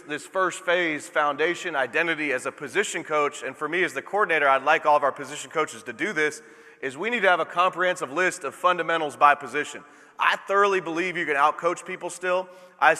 this first phase, foundation, identity as a position coach, and for me as the coordinator, I'd like all of our position coaches to do this, is we need to have a comprehensive list of fundamentals by position. I thoroughly believe you can outcoach people still. I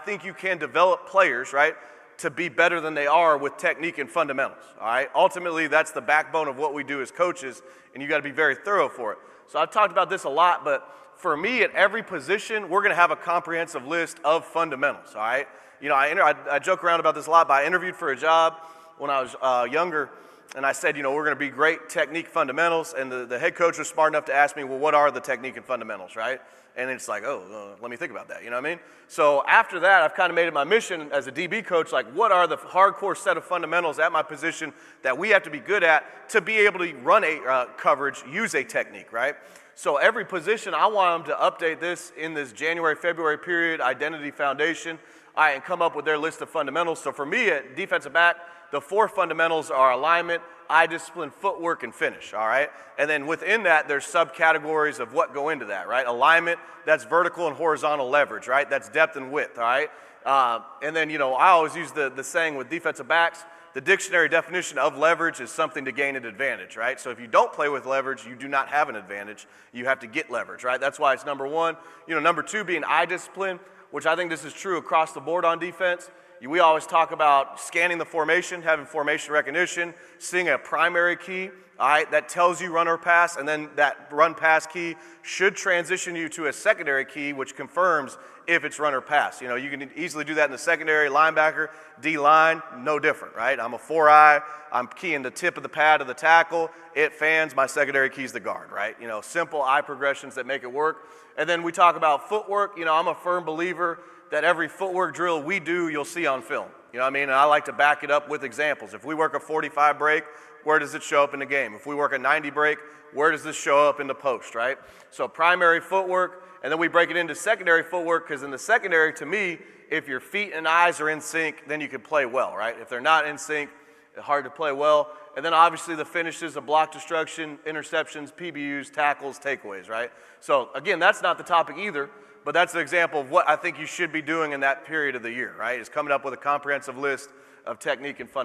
think you can develop players, right, to be better than they are with technique and fundamentals, all right? Ultimately, that's the backbone of what we do as coaches, and you got to be very thorough for it. So I've talked about this a lot, but for me, at every position, we're going to have a comprehensive list of fundamentals, all right? You know, I joke around about this a lot, but I interviewed for a job when I was younger, and I said, you know, we're going to be great technique fundamentals, and the head coach was smart enough to ask me, well, what are the technique and fundamentals, right? And it's like, let me think about that, you know what I mean? So after that, I've kind of made it my mission as a DB coach, like what are the hardcore set of fundamentals at my position that we have to be good at to be able to run a coverage, use a technique, right? So every position, I want them to update this in this January, February period, identity foundation, and come up with their list of fundamentals. So for me at defensive back, the 4 fundamentals are alignment, eye discipline, footwork, and finish, all right? And then within that, there's subcategories of what go into that, right? Alignment, that's vertical and horizontal leverage, right? That's depth and width, all right? And then, you know, I always use the saying with defensive backs, the dictionary definition of leverage is something to gain an advantage, right? So if you don't play with leverage, you do not have an advantage. You have to get leverage, right? That's why it's number 1. You know, number 2 being eye discipline, which I think this is true across the board on defense. We always talk about scanning the formation, having formation recognition, seeing a primary key, all right, that tells you run or pass, and then that run pass key should transition you to a secondary key, which confirms if it's run or pass. You know, you can easily do that in the secondary, linebacker, D-line, no different, right? I'm a 4-eye, I'm keying the tip of the pad of the tackle, it fans, my secondary key's the guard, right? You know, simple eye progressions that make it work. And then we talk about footwork. You know, I'm a firm believer that every footwork drill we do, you'll see on film. You know what I mean? And I like to back it up with examples. If we work a 45 break, where does it show up in the game? If we work a 90 break, where does this show up in the post, right? So primary footwork, and then we break it into secondary footwork, because in the secondary, to me, if your feet and eyes are in sync, then you can play well, right? If they're not in sync, it's hard to play well. And then obviously the finishes of block destruction, interceptions, PBUs, tackles, takeaways, right? So again, that's not the topic either, but that's an example of what I think you should be doing in that period of the year, right? Is coming up with a comprehensive list of technique and fundamentals.